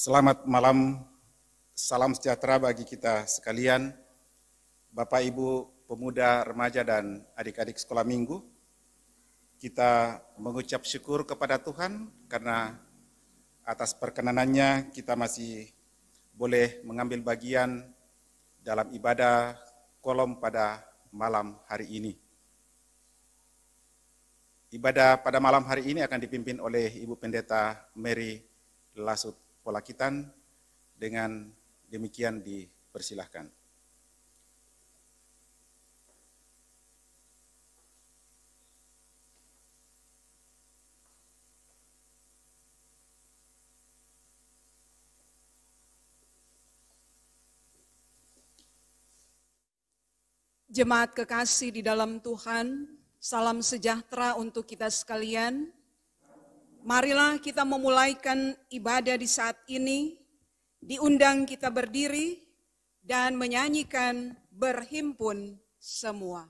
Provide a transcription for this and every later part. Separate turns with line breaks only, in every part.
Selamat malam, salam sejahtera bagi kita sekalian, Bapak Ibu pemuda, remaja dan adik-adik sekolah minggu. Kita mengucap syukur kepada Tuhan karena atas perkenanannya kita masih boleh mengambil bagian dalam ibadah kolom pada malam hari ini. Ibadah pada malam hari ini akan dipimpin oleh Ibu Pendeta Mary Lasut Polakitan. Dengan demikian dipersilahkan.
Jemaat kekasih di dalam Tuhan, salam sejahtera untuk kita sekalian. Marilah kita memulaikan ibadah di saat ini, diundang kita berdiri dan menyanyikan berhimpun semua.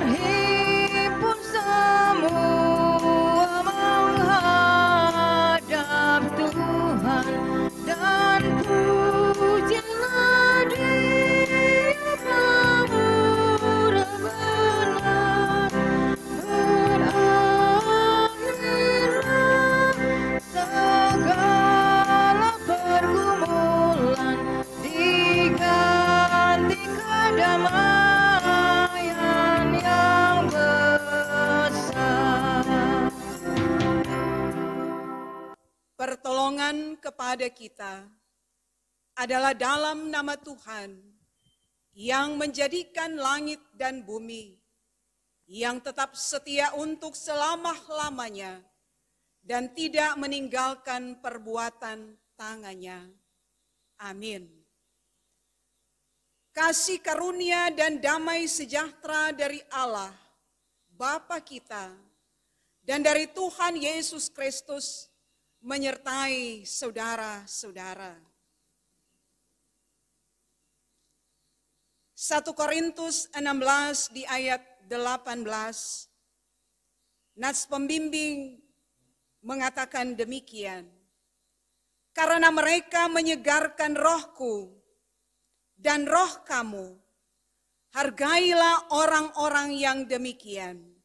Berhimpun semua menghadap Tuhan dan pujilah Dia pemurah benar. Berakhirlah segala pergumulan, diganti kedamaian yang besar.
Pertolongan kepada kita adalah dalam nama Tuhan yang menjadikan langit dan bumi, yang tetap setia untuk selama-lamanya dan tidak meninggalkan perbuatan tangannya. Amin. Kasih karunia dan damai sejahtera dari Allah, Bapa kita, dan dari Tuhan Yesus Kristus menyertai saudara-saudara. 1 Korintus 16 di ayat 18, Nats pembimbing mengatakan demikian. Karena mereka menyegarkan rohku dan roh kamu, hargailah orang-orang yang demikian.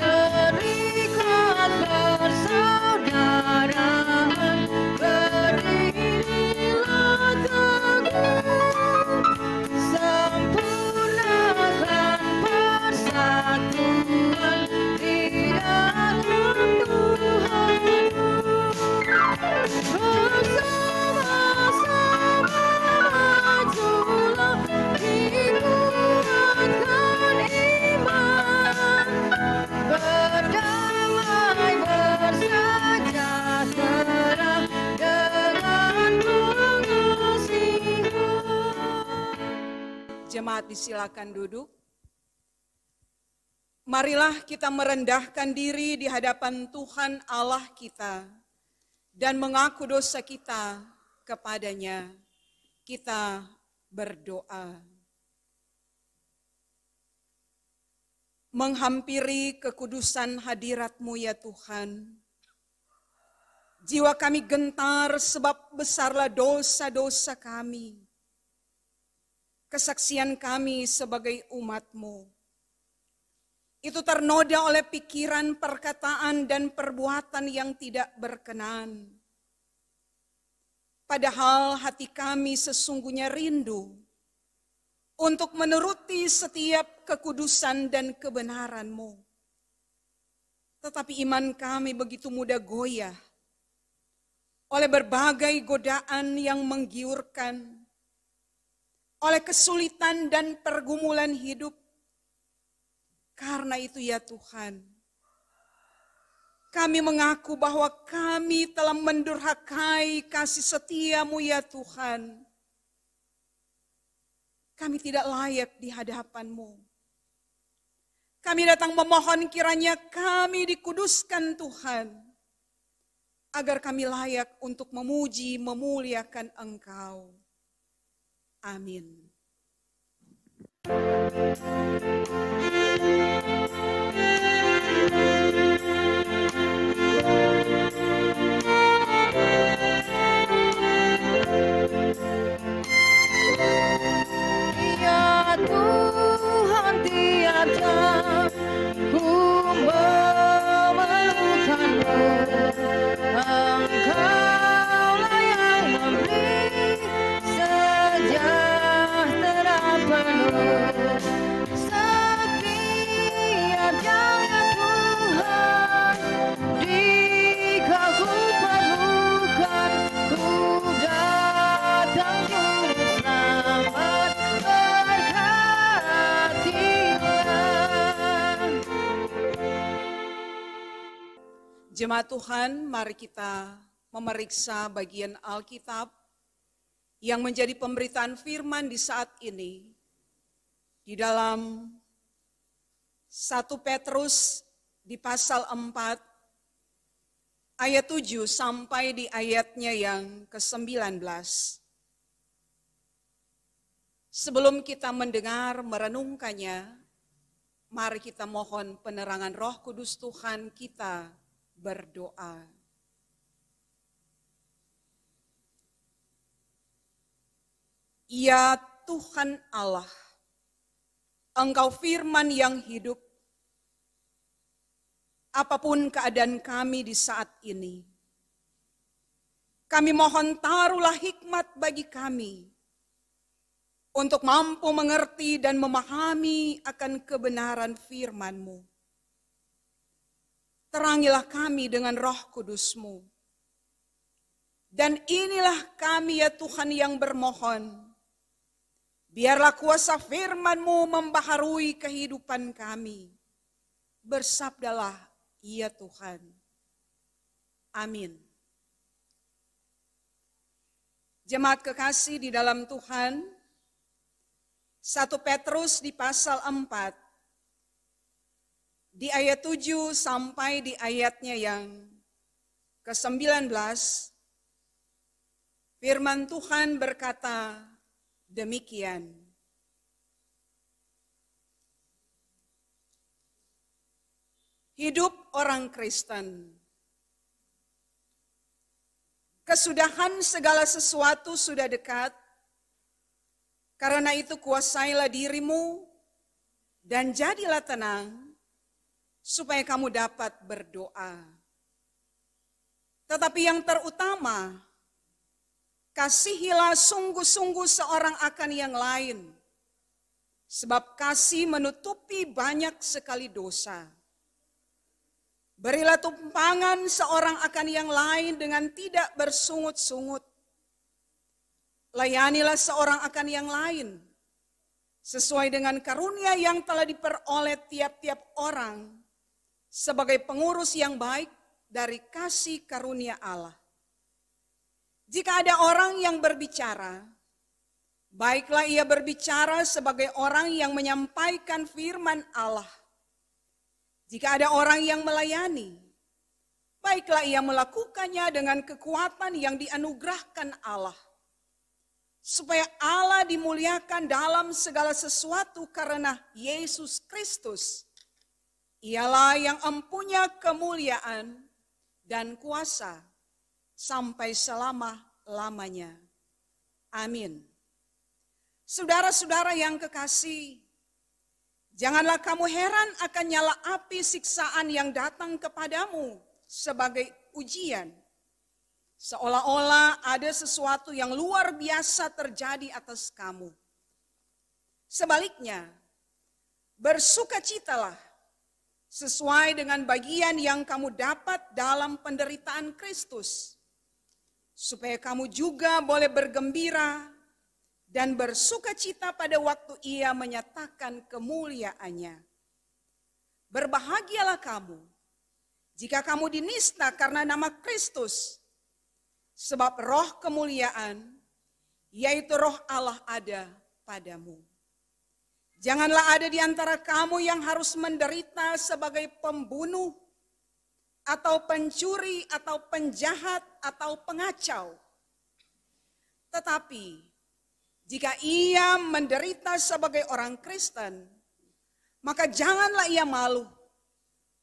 Serikat persaudaraan, berdirilah teguh, sempurnakan persatuan di dalam Tuhan. Bersama-sama majulah, dikuatkan iman, berdamai bersejahtera dengan pengasihan.
Jemaat disilakan duduk. Marilah kita merendahkan diri di hadapan Tuhan Allah kita dan mengaku dosa kita kepadanya. Kita berdoa. Menghampiri kekudusan hadirat-Mu ya Tuhan. Jiwa kami gentar sebab besarlah dosa-dosa kami. Kesaksian kami sebagai umat-Mu itu ternoda oleh pikiran, perkataan, dan perbuatan yang tidak berkenan. Padahal hati kami sesungguhnya rindu untuk menuruti setiap kekudusan dan kebenaran-Mu. Tetapi iman kami begitu mudah goyah oleh berbagai godaan yang menggiurkan, oleh kesulitan dan pergumulan hidup. Karena itu ya Tuhan, kami mengaku bahwa kami telah mendurhakai kasih setia-Mu ya Tuhan. Kami tidak layak di hadapan-Mu. Kami datang memohon kiranya kami dikuduskan Tuhan, agar kami layak untuk memuji, memuliakan Engkau. Amin.
Ya Tuhan, tiap jam ku memerlukan-Mu. Engkaulah yang memberi sejahtera penuh. Setiap jam ya Tuhan, jika ku perlukan, ku datang juru selamat, berkatilah.
Jemaat Tuhan, mari kita memeriksa bagian Alkitab yang menjadi pemberitaan firman di saat ini di dalam 1 Petrus di pasal 4 ayat 7 sampai di ayatnya yang ke-19. Sebelum kita mendengar merenungkannya, mari kita mohon penerangan Roh Kudus Tuhan, kita berdoa. Ya Tuhan Allah, Engkau firman yang hidup. Apapun keadaan kami di saat ini, kami mohon taruhlah hikmat bagi kami untuk mampu mengerti dan memahami akan kebenaran firman-Mu. Terangilah kami dengan Roh Kudus-Mu. Dan inilah kami ya Tuhan yang bermohon, biarlah kuasa firman-Mu membaharui kehidupan kami. Bersabdalah ya Tuhan. Amin. Jemaat kekasih di dalam Tuhan, 1 Petrus di pasal 4, di ayat 7 sampai di ayatnya yang ke-19, firman Tuhan berkata demikian. Hidup orang Kristen. Kesudahan segala sesuatu sudah dekat. Karena itu kuasailah dirimu dan jadilah tenang supaya kamu dapat berdoa. Tetapi yang terutama, kasihilah sungguh-sungguh seorang akan yang lain, sebab kasih menutupi banyak sekali dosa. Berilah tumpangan seorang akan yang lain dengan tidak bersungut-sungut. Layanilah seorang akan yang lain, sesuai dengan karunia yang telah diperoleh tiap-tiap orang, sebagai pengurus yang baik dari kasih karunia Allah. Jika ada orang yang berbicara, baiklah ia berbicara sebagai orang yang menyampaikan firman Allah. Jika ada orang yang melayani, baiklah ia melakukannya dengan kekuatan yang dianugerahkan Allah. Supaya Allah dimuliakan dalam segala sesuatu karena Yesus Kristus. Ialah yang empunya kemuliaan dan kuasa sampai selama-lamanya. Amin. Saudara-saudara yang kekasih, janganlah kamu heran akan nyala api siksaan yang datang kepadamu sebagai ujian. Seolah-olah ada sesuatu yang luar biasa terjadi atas kamu. Sebaliknya, bersukacitalah sesuai dengan bagian yang kamu dapat dalam penderitaan Kristus, supaya kamu juga boleh bergembira dan bersukacita pada waktu Ia menyatakan kemuliaannya. Berbahagialah kamu jika kamu dinista karena nama Kristus, sebab roh kemuliaan, yaitu roh Allah ada padamu. Janganlah ada di antara kamu yang harus menderita sebagai pembunuh, atau pencuri, atau penjahat, atau pengacau. Tetapi jika ia menderita sebagai orang Kristen, maka janganlah ia malu,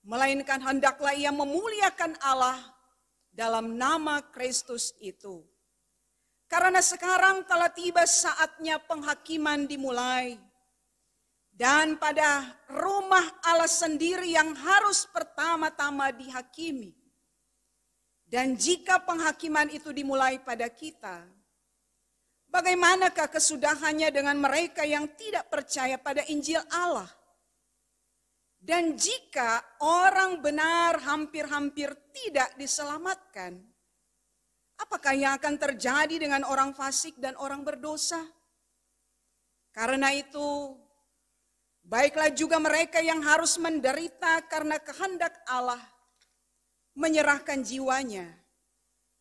melainkan hendaklah ia memuliakan Allah dalam nama Kristus itu. Karena sekarang telah tiba saatnya penghakiman dimulai, dan pada rumah Allah sendiri yang harus pertama-tama dihakimi. Dan jika penghakiman itu dimulai pada kita, bagaimanakah kesudahannya dengan mereka yang tidak percaya pada Injil Allah? Dan jika orang benar hampir-hampir tidak diselamatkan, apakah yang akan terjadi dengan orang fasik dan orang berdosa? Karena itu, baiklah juga mereka yang harus menderita karena kehendak Allah, menyerahkan jiwanya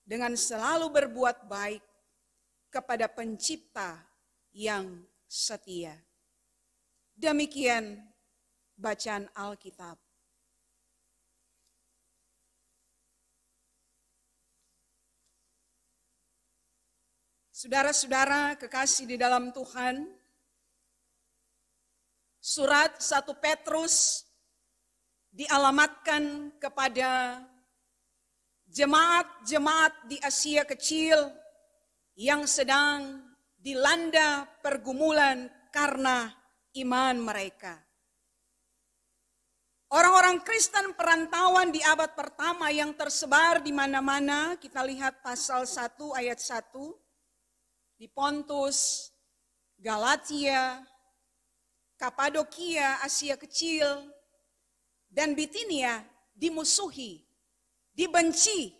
dengan selalu berbuat baik kepada Pencipta yang setia. Demikian bacaan Alkitab. Saudara-saudara kekasih di dalam Tuhan, surat 1 Petrus dialamatkan kepada jemaat-jemaat di Asia Kecil yang sedang dilanda pergumulan karena iman mereka. Orang-orang Kristen perantauan di abad pertama yang tersebar di mana-mana, kita lihat pasal 1 ayat 1, di Pontus, Galatia, Kapadokia, Asia Kecil, dan Bitinia dimusuhi, dibenci,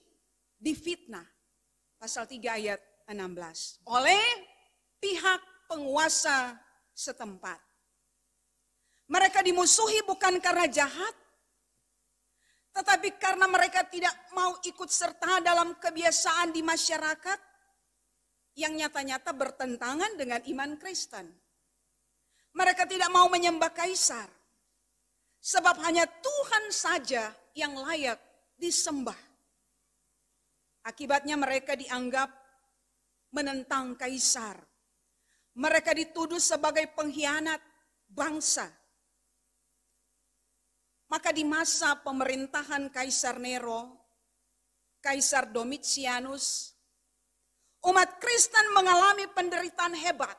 difitnah. Pasal 3 ayat 16. Oleh pihak penguasa setempat. Mereka dimusuhi bukan karena jahat, tetapi karena mereka tidak mau ikut serta dalam kebiasaan di masyarakat yang nyata-nyata bertentangan dengan iman Kristen. Mereka tidak mau menyembah kaisar, sebab hanya Tuhan saja yang layak disembah. Akibatnya mereka dianggap menentang kaisar. Mereka dituduh sebagai pengkhianat bangsa. Maka di masa pemerintahan Kaisar Nero, Kaisar Domitianus, umat Kristen mengalami penderitaan hebat.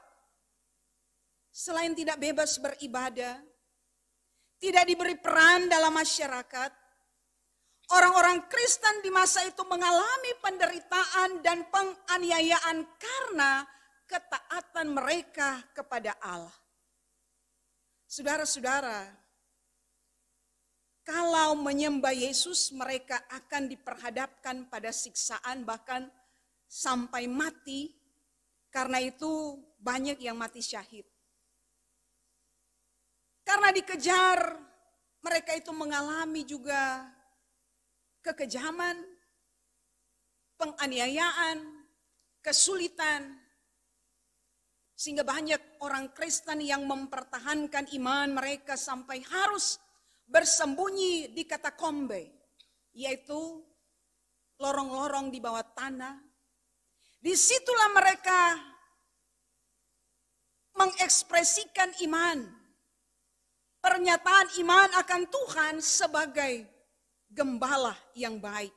Selain tidak bebas beribadah, tidak diberi peran dalam masyarakat, orang-orang Kristen di masa itu mengalami penderitaan dan penganiayaan karena ketaatan mereka kepada Allah. Saudara-saudara, kalau menyembah Yesus, mereka akan diperhadapkan pada siksaan bahkan sampai mati. Karena itu banyak yang mati syahid. Karena dikejar, mereka itu mengalami juga kekejaman, penganiayaan, kesulitan. Sehingga banyak orang Kristen yang mempertahankan iman mereka sampai harus bersembunyi di katakombe, yaitu lorong-lorong di bawah tanah. Disitulah mereka mengekspresikan iman, pernyataan iman akan Tuhan sebagai gembala yang baik.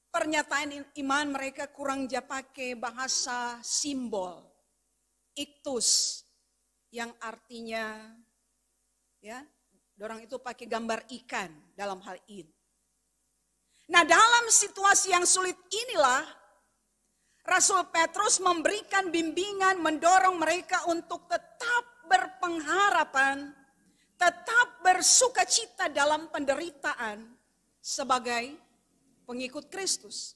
Pernyataan iman mereka kurang pakai bahasa simbol, iktus, yang artinya ya, dorang itu pakai gambar ikan dalam hal ini. Nah, dalam situasi yang sulit inilah Rasul Petrus memberikan bimbingan, mendorong mereka untuk tetap berpengharapan, tetap bersukacita dalam penderitaan sebagai pengikut Kristus.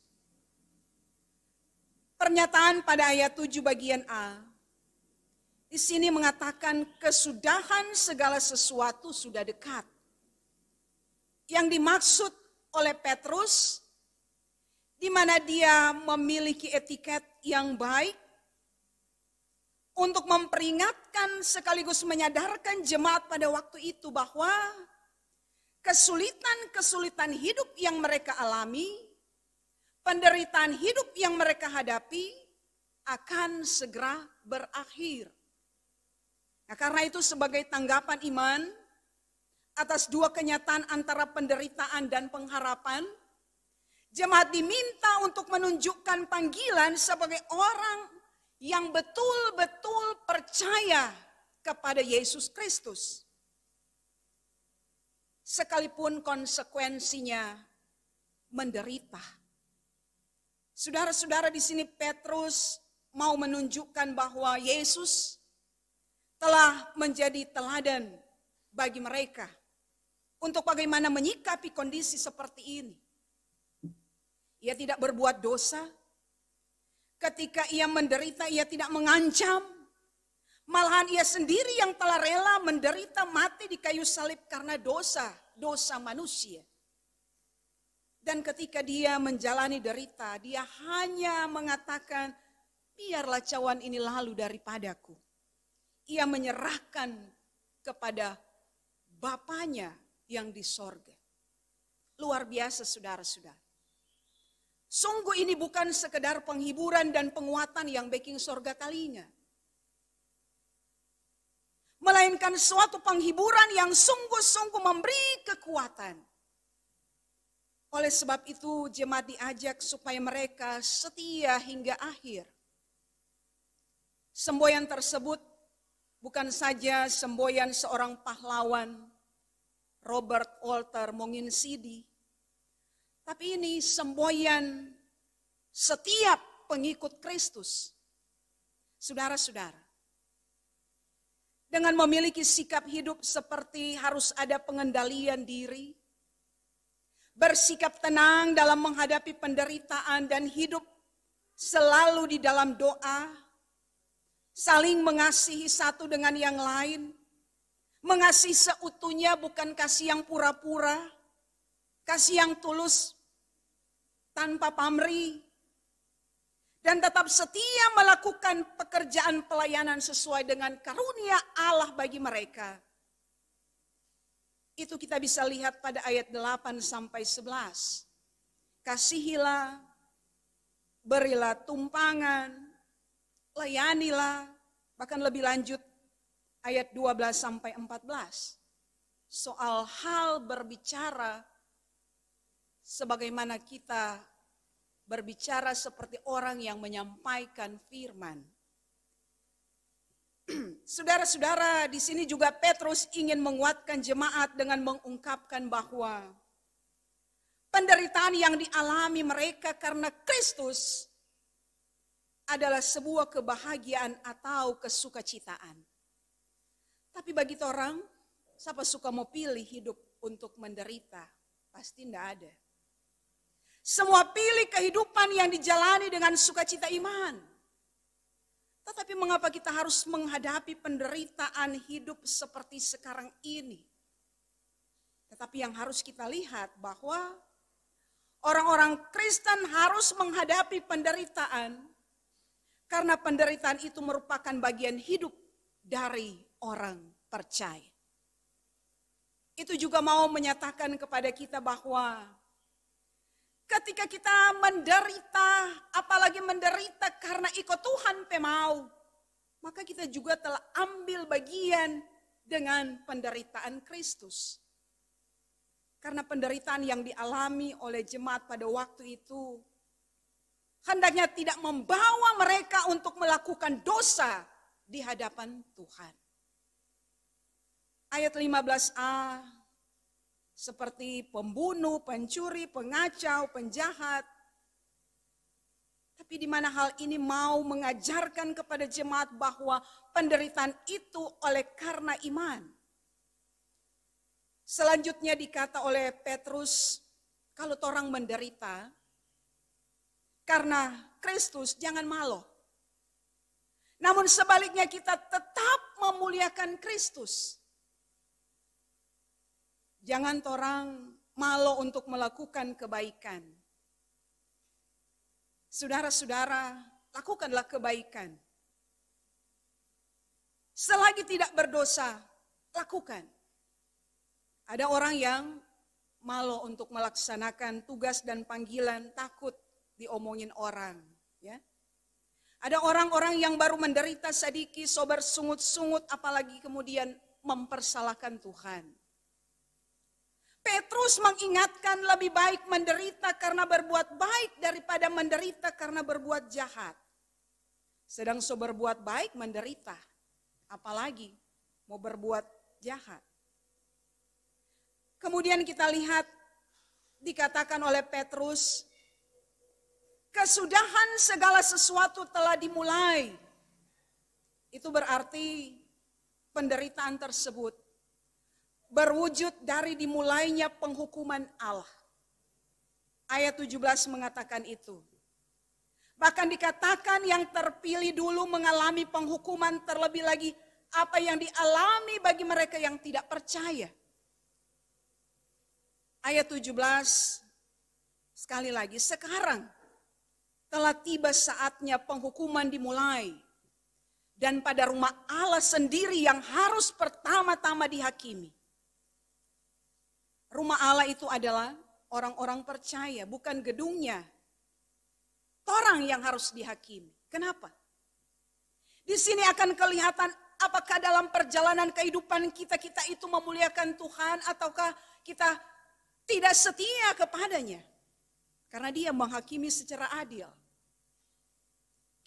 Pernyataan pada ayat 7 bagian A. Di sini mengatakan kesudahan segala sesuatu sudah dekat. Yang dimaksud oleh Petrus, di mana dia memiliki etiket yang baik untuk memperingatkan sekaligus menyadarkan jemaat pada waktu itu bahwa kesulitan-kesulitan hidup yang mereka alami, penderitaan hidup yang mereka hadapi akan segera berakhir. Nah, karena itu sebagai tanggapan iman atas dua kenyataan antara penderitaan dan pengharapan, jemaat diminta untuk menunjukkan panggilan sebagai orang yang betul-betul percaya kepada Yesus Kristus. Sekalipun konsekuensinya menderita. Saudara-saudara, di sini Petrus mau menunjukkan bahwa Yesus telah menjadi teladan bagi mereka untuk bagaimana menyikapi kondisi seperti ini. Ia tidak berbuat dosa. Ketika ia menderita, ia tidak mengancam. Malahan ia sendiri yang telah rela menderita mati di kayu salib karena dosa manusia. Dan ketika dia menjalani derita, dia hanya mengatakan, biarlah cawan ini lalu daripadaku. Ia menyerahkan kepada Bapanya yang di sorga. Luar biasa saudara-saudara. Sungguh ini bukan sekedar penghiburan dan penguatan yang backing sorga talinya. Melainkan suatu penghiburan yang sungguh-sungguh memberi kekuatan. Oleh sebab itu jemaat diajak supaya mereka setia hingga akhir. Semboyan tersebut bukan saja semboyan seorang pahlawan, Robert Walter Monginsidi, tapi ini semboyan setiap pengikut Kristus. Saudara-saudara, dengan memiliki sikap hidup seperti harus ada pengendalian diri, bersikap tenang dalam menghadapi penderitaan dan hidup selalu di dalam doa, saling mengasihi satu dengan yang lain, mengasihi seutuhnya bukan kasih yang pura-pura, kasih yang tulus tanpa pamrih, dan tetap setia melakukan pekerjaan pelayanan sesuai dengan karunia Allah bagi mereka. Itu kita bisa lihat pada ayat 8 sampai 11. Kasihilah, berilah tumpangan, layanilah, bahkan lebih lanjut ayat 12 sampai 14. Soal hal berbicara sebagaimana kita berbicara seperti orang yang menyampaikan firman. Saudara-saudara, di sini juga Petrus ingin menguatkan jemaat dengan mengungkapkan bahwa penderitaan yang dialami mereka karena Kristus adalah sebuah kebahagiaan atau kesukacitaan. Tapi bagi orang, siapa suka mau pilih hidup untuk menderita? Pasti tidak ada. Semua pilih kehidupan yang dijalani dengan sukacita iman. Tetapi mengapa kita harus menghadapi penderitaan hidup seperti sekarang ini? Tetapi yang harus kita lihat bahwa orang-orang Kristen harus menghadapi penderitaan karena penderitaan itu merupakan bagian hidup dari orang percaya. Itu juga mau menyatakan kepada kita bahwa ketika kita menderita, apalagi menderita karena ikut Tuhan mau, maka kita juga telah ambil bagian dengan penderitaan Kristus. Karena penderitaan yang dialami oleh jemaat pada waktu itu, hendaknya tidak membawa mereka untuk melakukan dosa di hadapan Tuhan. Ayat 15a, seperti pembunuh, pencuri, pengacau, penjahat. Tapi di mana hal ini mau mengajarkan kepada jemaat bahwa penderitaan itu oleh karena iman. Selanjutnya dikata oleh Petrus, kalau orang menderita karena Kristus jangan malu. Namun sebaliknya kita tetap memuliakan Kristus. Jangan orang malu untuk melakukan kebaikan. Saudara-saudara, lakukanlah kebaikan. Selagi tidak berdosa, lakukan. Ada orang yang malu untuk melaksanakan tugas dan panggilan, takut diomongin orang. Ya. Ada orang-orang yang baru menderita sedikit, so bersungut-sungut, apalagi kemudian mempersalahkan Tuhan. Petrus mengingatkan lebih baik menderita karena berbuat baik daripada menderita karena berbuat jahat. Sedang so berbuat baik menderita, apalagi mau berbuat jahat. Kemudian kita lihat dikatakan oleh Petrus, kesudahan segala sesuatu telah dimulai. Itu berarti penderitaan tersebut berwujud dari dimulainya penghukuman Allah. Ayat 17 mengatakan itu. Bahkan dikatakan yang terpilih dulu mengalami penghukuman, terlebih lagi apa yang dialami bagi mereka yang tidak percaya. Ayat 17 sekali lagi, sekarang telah tiba saatnya penghukuman dimulai. Dan pada rumah Allah sendiri yang harus pertama-tama dihakimi. Rumah Allah itu adalah orang-orang percaya, bukan gedungnya. Orang yang harus dihakimi. Kenapa? Di sini akan kelihatan apakah dalam perjalanan kehidupan kita itu memuliakan Tuhan ataukah kita tidak setia kepadanya. Karena dia menghakimi secara adil.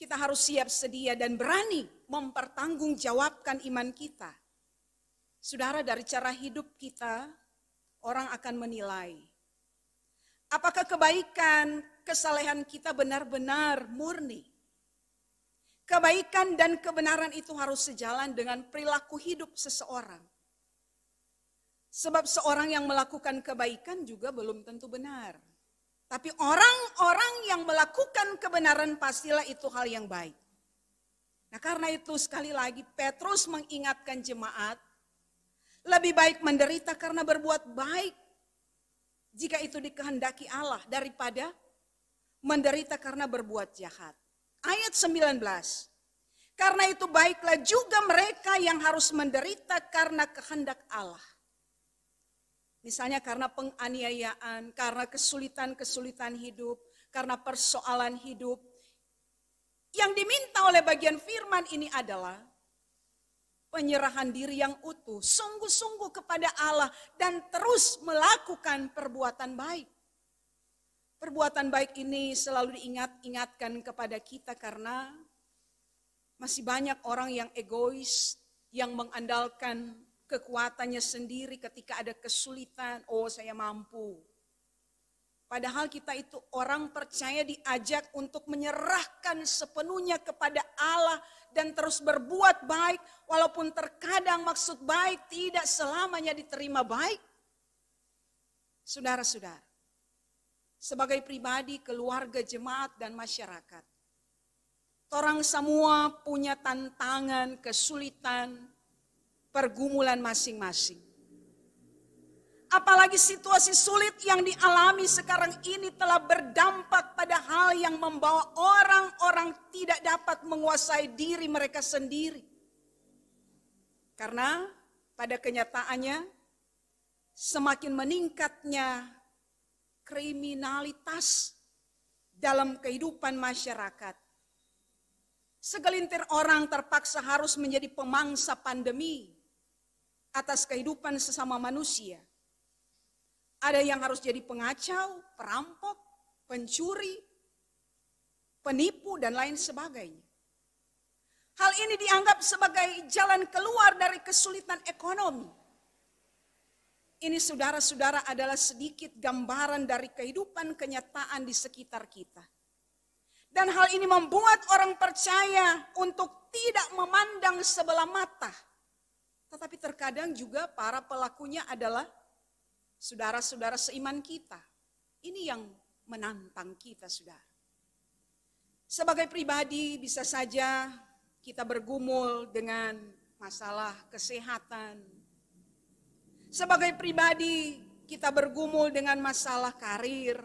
Kita harus siap sedia dan berani mempertanggungjawabkan iman kita. Saudara, dari cara hidup kita, orang akan menilai. Apakah kebaikan, kesalehan kita benar-benar murni? Kebaikan dan kebenaran itu harus sejalan dengan perilaku hidup seseorang. Sebab seorang yang melakukan kebaikan juga belum tentu benar. Tapi orang-orang yang melakukan kebenaran pastilah itu hal yang baik. Nah, karena itu sekali lagi Petrus mengingatkan jemaat, lebih baik menderita karena berbuat baik jika itu dikehendaki Allah daripada menderita karena berbuat jahat. Ayat 19. Karena itu baiklah juga mereka yang harus menderita karena kehendak Allah. Misalnya karena penganiayaan, karena kesulitan-kesulitan hidup, karena persoalan hidup. Yang diminta oleh bagian firman ini adalah penyerahan diri yang utuh, sungguh-sungguh kepada Allah dan terus melakukan perbuatan baik. Perbuatan baik ini selalu diingatkan kepada kita karena masih banyak orang yang egois, yang mengandalkan kekuatannya sendiri ketika ada kesulitan. Oh, saya mampu. Padahal kita itu orang percaya diajak untuk menyerahkan sepenuhnya kepada Allah dan terus berbuat baik walaupun terkadang maksud baik tidak selamanya diterima baik. Saudara-saudara, sebagai pribadi, keluarga, jemaat, dan masyarakat, orang semua punya tantangan, kesulitan, pergumulan masing-masing. Apalagi situasi sulit yang dialami sekarang ini telah berdampak pada hal yang membawa orang-orang tidak dapat menguasai diri mereka sendiri. Karena pada kenyataannya semakin meningkatnya kriminalitas dalam kehidupan masyarakat. Segelintir orang terpaksa harus menjadi pemangsa pandemi atas kehidupan sesama manusia. Ada yang harus jadi pengacau, perampok, pencuri, penipu, dan lain sebagainya. Hal ini dianggap sebagai jalan keluar dari kesulitan ekonomi. Ini saudara-saudara adalah sedikit gambaran dari kehidupan kenyataan di sekitar kita. Dan hal ini membuat orang percaya untuk tidak memandang sebelah mata. Tetapi terkadang juga para pelakunya adalah saudara-saudara seiman kita. Ini yang menantang kita, saudara. Sebagai pribadi bisa saja kita bergumul dengan masalah kesehatan. Sebagai pribadi kita bergumul dengan masalah karir.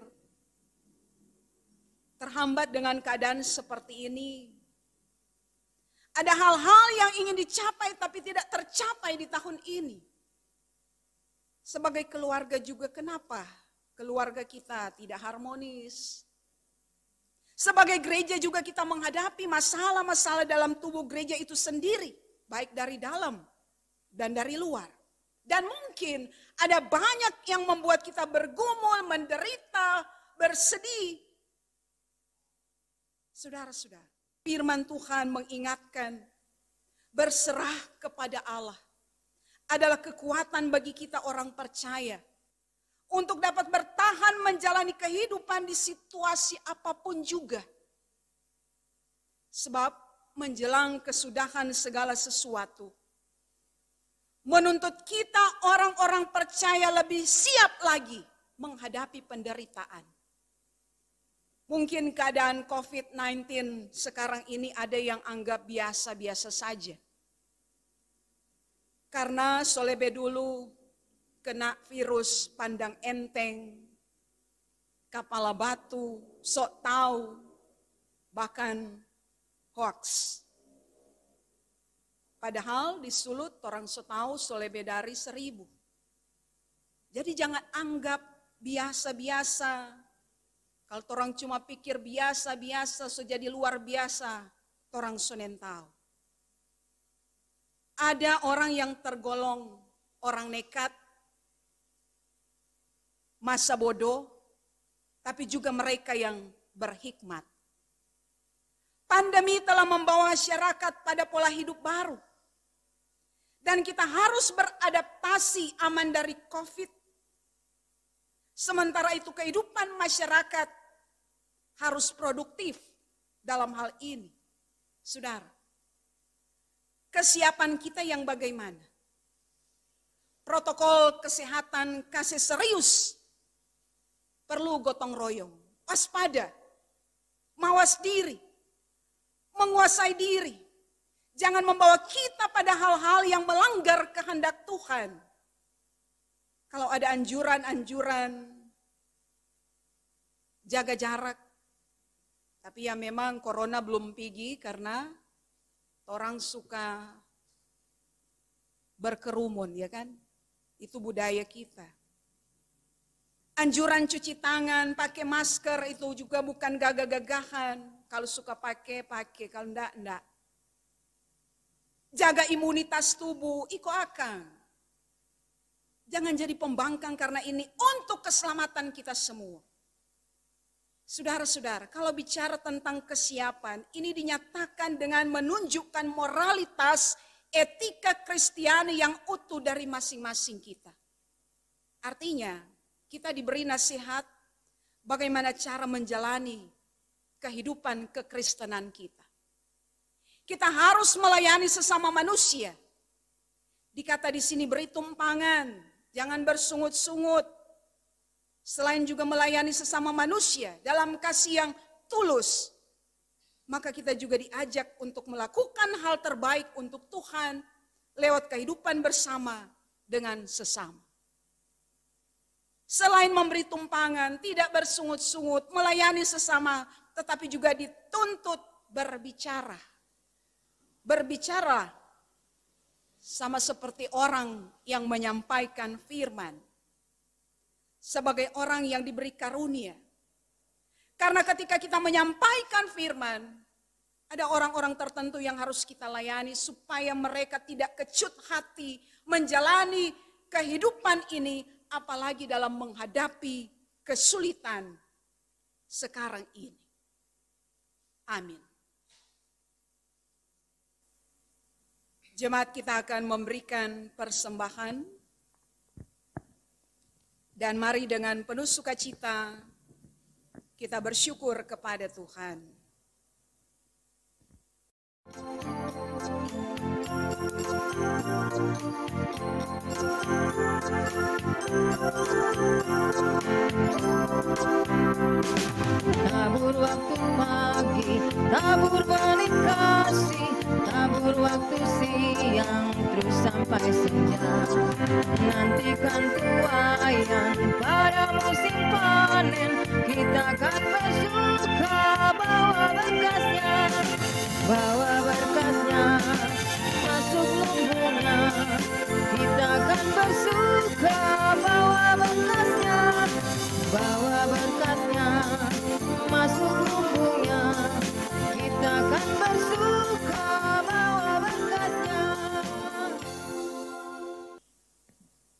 Terhambat dengan keadaan seperti ini. Ada hal-hal yang ingin dicapai tapi tidak tercapai di tahun ini. Sebagai keluarga juga, kenapa keluarga kita tidak harmonis? Sebagai gereja juga kita menghadapi masalah-masalah dalam tubuh gereja itu sendiri, baik dari dalam dan dari luar. Dan mungkin ada banyak yang membuat kita bergumul, menderita, bersedih. Saudara-saudara, firman Tuhan mengingatkan, berserah kepada Allah adalah kekuatan bagi kita orang percaya untuk dapat bertahan menjalani kehidupan di situasi apapun juga. Sebab menjelang kesudahan segala sesuatu menuntut kita orang-orang percaya lebih siap lagi menghadapi penderitaan. Mungkin keadaan COVID-19 sekarang ini ada yang anggap biasa-biasa saja. Karena Solebe dulu kena virus pandang enteng, kepala batu, sok tahu, bahkan hoax. Padahal di Sulut orang sok tahu Solebe dari 1000. Jadi jangan anggap biasa-biasa. Kalau orang cuma pikir biasa-biasa, so jadi luar biasa, orang sonen tahu. Ada orang yang tergolong orang nekat, masa bodoh, tapi juga mereka yang berhikmat. Pandemi telah membawa masyarakat pada pola hidup baru. Dan kita harus beradaptasi aman dari COVID. Sementara itu kehidupan masyarakat harus produktif dalam hal ini. Saudara, kesiapan kita yang bagaimana? Protokol kesehatan kasih serius, perlu gotong royong, waspada, mawas diri, menguasai diri. Jangan membawa kita pada hal-hal yang melanggar kehendak Tuhan. Kalau ada anjuran-anjuran, jaga jarak. Tapi ya memang corona belum pergi karena orang suka berkerumun, ya kan? Itu budaya kita. Anjuran cuci tangan, pakai masker itu juga bukan gagah-gagahan. Kalau suka pakai, kalau enggak. Jaga imunitas tubuh, iko akang. Jangan jadi pembangkang karena ini untuk keselamatan kita semua. Saudara-saudara, kalau bicara tentang kesiapan, ini dinyatakan dengan menunjukkan moralitas etika Kristiani yang utuh dari masing-masing kita. Artinya, kita diberi nasihat bagaimana cara menjalani kehidupan kekristenan kita. Kita harus melayani sesama manusia. Dikata di sini beri tumpangan, jangan bersungut-sungut. Selain juga melayani sesama manusia dalam kasih yang tulus, maka kita juga diajak untuk melakukan hal terbaik untuk Tuhan lewat kehidupan bersama dengan sesama. Selain memberi tumpangan, tidak bersungut-sungut, melayani sesama, tetapi juga dituntut berbicara. Berbicara sama seperti orang yang menyampaikan firman. Sebagai orang yang diberi karunia. Karena ketika kita menyampaikan firman, ada orang-orang tertentu yang harus kita layani supaya mereka tidak kecut hati menjalani kehidupan ini, apalagi dalam menghadapi kesulitan sekarang ini. Amin. Jemaat kita akan memberikan persembahan. Dan mari dengan penuh sukacita kita bersyukur kepada Tuhan.
Tabur waktu pagi, tabur benih kasih, tabur waktu siang, terus sampai senja. Nantikan tuaian pada musim panen, kita akan bersuka bawa berkasnya, bawa berkasnya.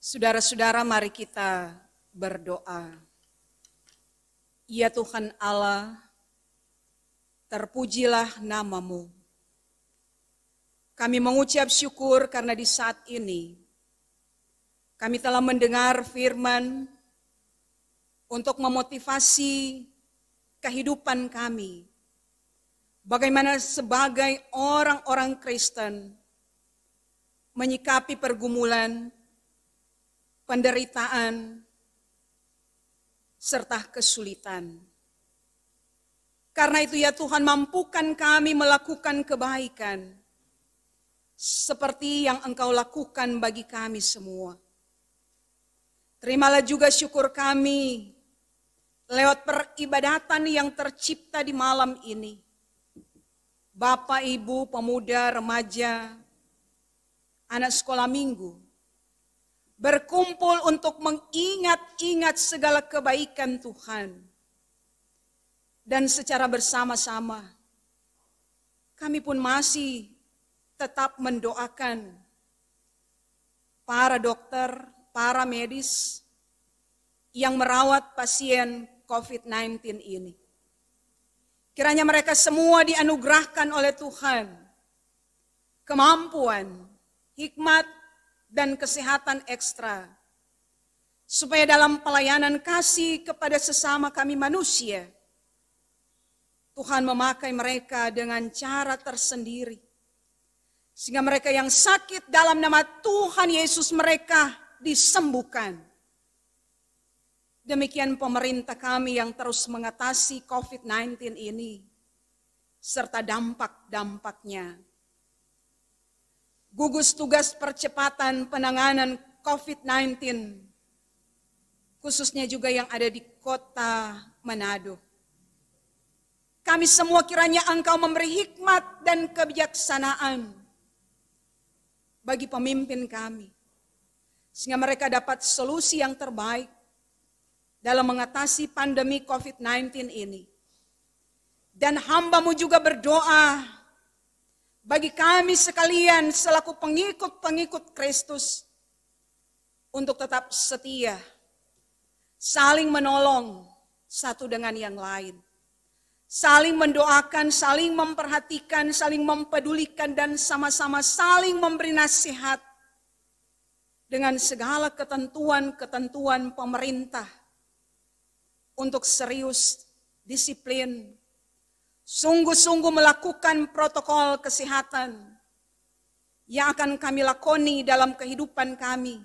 Saudara-saudara, mari kita berdoa. Ya Tuhan Allah, terpujilah nama-Mu. Kami mengucap syukur karena di saat ini kami telah mendengar firman untuk memotivasi kehidupan kami. Bagaimana sebagai orang-orang Kristen menyikapi pergumulan, penderitaan, serta kesulitan. Karena itu ya Tuhan, mampukan kami melakukan kebaikan seperti yang Engkau lakukan bagi kami semua. Terimalah juga syukur kami lewat peribadatan yang tercipta di malam ini. Bapak, Ibu, pemuda, remaja, anak sekolah minggu, berkumpul untuk mengingat-ingat segala kebaikan Tuhan. Dan secara bersama-sama, kami pun masih tetap mendoakan para dokter, para medis yang merawat pasien COVID-19 ini. Kiranya mereka semua dianugerahkan oleh Tuhan kemampuan, hikmat, dan kesehatan ekstra, supaya dalam pelayanan kasih kepada sesama kami manusia, Tuhan memakai mereka dengan cara tersendiri, sehingga mereka yang sakit dalam nama Tuhan Yesus mereka disembuhkan. Demikian pemerintah kami yang terus mengatasi COVID-19 ini, serta dampak-dampaknya. Gugus tugas percepatan penanganan COVID-19, khususnya juga yang ada di kota Manado. Kami semua kiranya Engkau memberi hikmat dan kebijaksanaan bagi pemimpin kami, sehingga mereka dapat solusi yang terbaik dalam mengatasi pandemi COVID-19 ini. Dan hamba-Mu juga berdoa bagi kami sekalian selaku pengikut-pengikut Kristus untuk tetap setia, saling menolong satu dengan yang lain, saling mendoakan, saling memperhatikan, saling mempedulikan, dan sama-sama saling memberi nasihat dengan segala ketentuan-ketentuan pemerintah untuk serius, disiplin, sungguh-sungguh melakukan protokol kesehatan yang akan kami lakoni dalam kehidupan kami,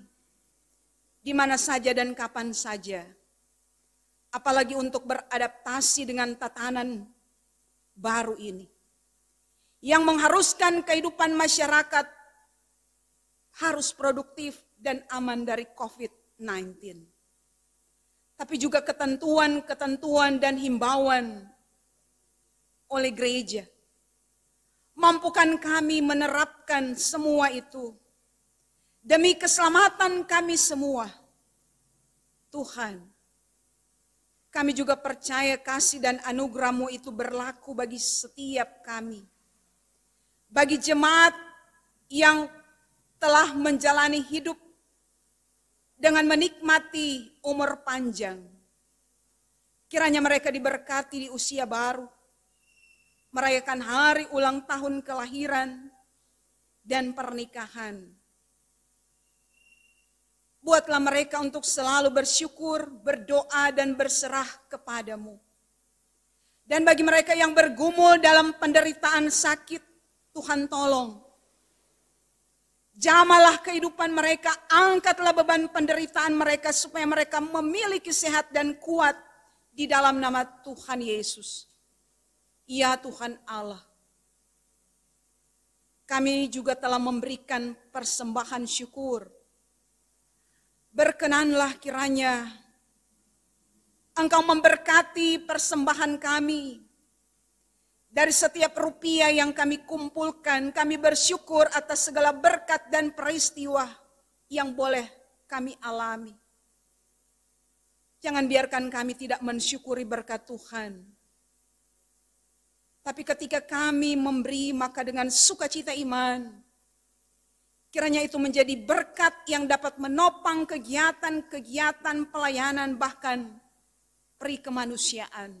di mana saja dan kapan saja. Apalagi untuk beradaptasi dengan tatanan baru ini, yang mengharuskan kehidupan masyarakat harus produktif dan aman dari COVID-19. Tapi juga ketentuan-ketentuan dan himbauan oleh gereja. Mampukan kami menerapkan semua itu demi keselamatan kami semua. Tuhan, kami juga percaya kasih dan anugerah-Mu itu berlaku bagi setiap kami. Bagi jemaat yang telah menjalani hidup dengan menikmati umur panjang. Kiranya mereka diberkati di usia baru, merayakan hari ulang tahun kelahiran dan pernikahan. Buatlah mereka untuk selalu bersyukur, berdoa, dan berserah kepadamu. Dan bagi mereka yang bergumul dalam penderitaan sakit, Tuhan tolong. Jamalah kehidupan mereka, angkatlah beban penderitaan mereka supaya mereka memiliki sehat dan kuat di dalam nama Tuhan Yesus. Ya Tuhan Allah, kami juga telah memberikan persembahan syukur. Berkenanlah kiranya Engkau memberkati persembahan kami. Dari setiap rupiah yang kami kumpulkan, kami bersyukur atas segala berkat dan peristiwa yang boleh kami alami. Jangan biarkan kami tidak mensyukuri berkat Tuhan. Tapi ketika kami memberi, maka dengan sukacita iman, Kiranya itu menjadi berkat yang dapat menopang kegiatan-kegiatan pelayanan bahkan peri kemanusiaan.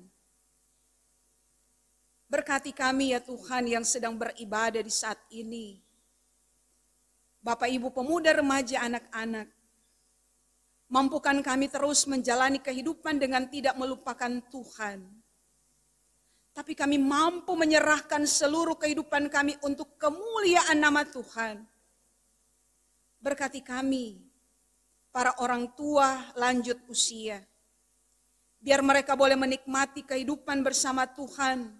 Berkati kami ya Tuhan yang sedang beribadah di saat ini. Bapak Ibu pemuda, remaja, anak-anak. Mampukan kami terus menjalani kehidupan dengan tidak melupakan Tuhan. Tapi kami mampu menyerahkan seluruh kehidupan kami untuk kemuliaan nama Tuhan. Berkati kami, para orang tua lanjut usia. Biar mereka boleh menikmati kehidupan bersama Tuhan.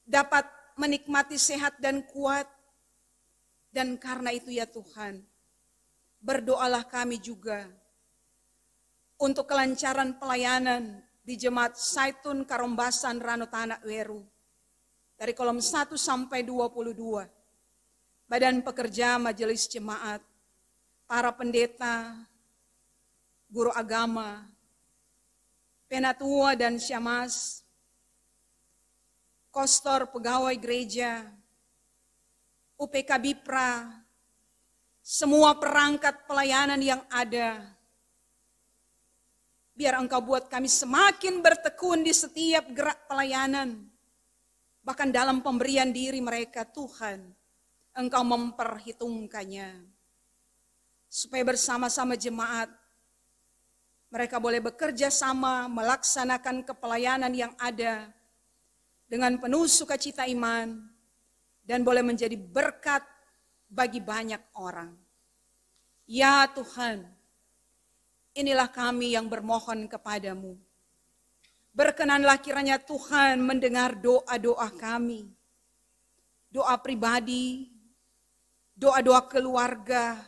Dapat menikmati sehat dan kuat. Dan karena itu ya Tuhan, berdoalah kami juga untuk kelancaran pelayanan di Jemaat Zaitun Karombasan Ranotana Weru. Dari kolom 1 sampai 22. Badan pekerja majelis jemaat, para pendeta, guru agama, penatua dan syamas, kostor pegawai gereja, UPK Bipra, semua perangkat pelayanan yang ada. Biar Engkau buat kami semakin bertekun di setiap gerak pelayanan. Bahkan dalam pemberian diri mereka Tuhan, Engkau memperhitungkannya. Supaya bersama-sama jemaat, mereka boleh bekerja sama melaksanakan kepelayanan yang ada dengan penuh sukacita iman dan boleh menjadi berkat bagi banyak orang. Ya Tuhan, inilah kami yang bermohon kepadamu. Berkenanlah kiranya Tuhan mendengar doa-doa kami. Doa pribadi, doa-doa keluarga,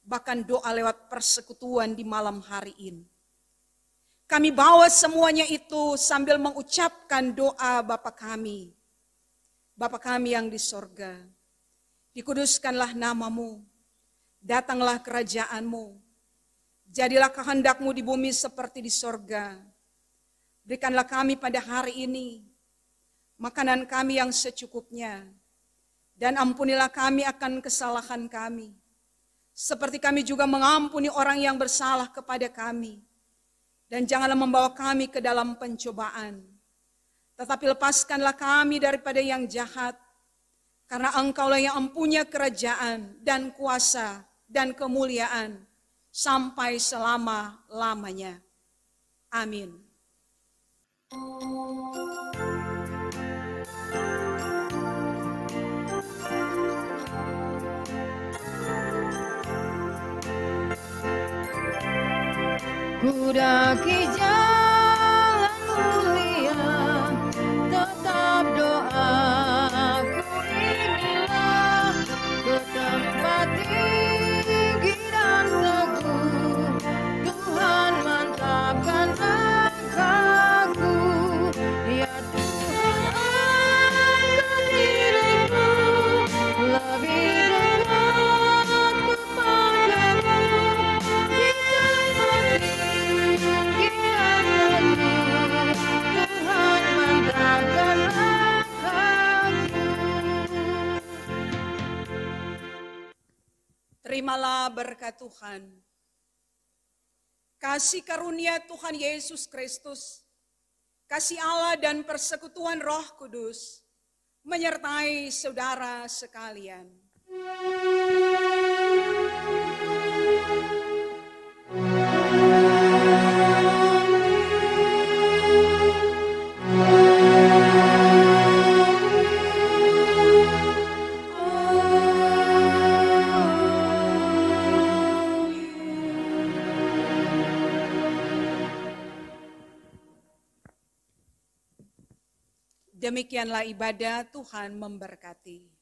bahkan doa lewat persekutuan di malam hari ini. Kami bawa semuanya itu sambil mengucapkan doa Bapa kami. Bapa kami yang di sorga, dikuduskanlah namamu, datanglah kerajaanmu, jadilah kehendakmu di bumi seperti di sorga. Berikanlah kami pada hari ini makanan kami yang secukupnya, dan ampunilah kami akan kesalahan kami, seperti kami juga mengampuni orang yang bersalah kepada kami. Dan janganlah membawa kami ke dalam pencobaan, tetapi lepaskanlah kami daripada yang jahat, karena Engkaulah yang mempunyai kerajaan dan kuasa dan kemuliaan sampai selama-lamanya. Amin.
Kudaki jalan mulia, tetap doaku inilah, ke tempat tinggi dan teguh, Tuhan mantapkan langkahku. Ya Tuhan, angkat dirimu, lebih dekat kepadamu, di tempat
Terimalah berkat Tuhan. Kasih karunia Tuhan Yesus Kristus, kasih Allah dan persekutuan Roh Kudus menyertai saudara sekalian. Demikianlah ibadah, Tuhan memberkati.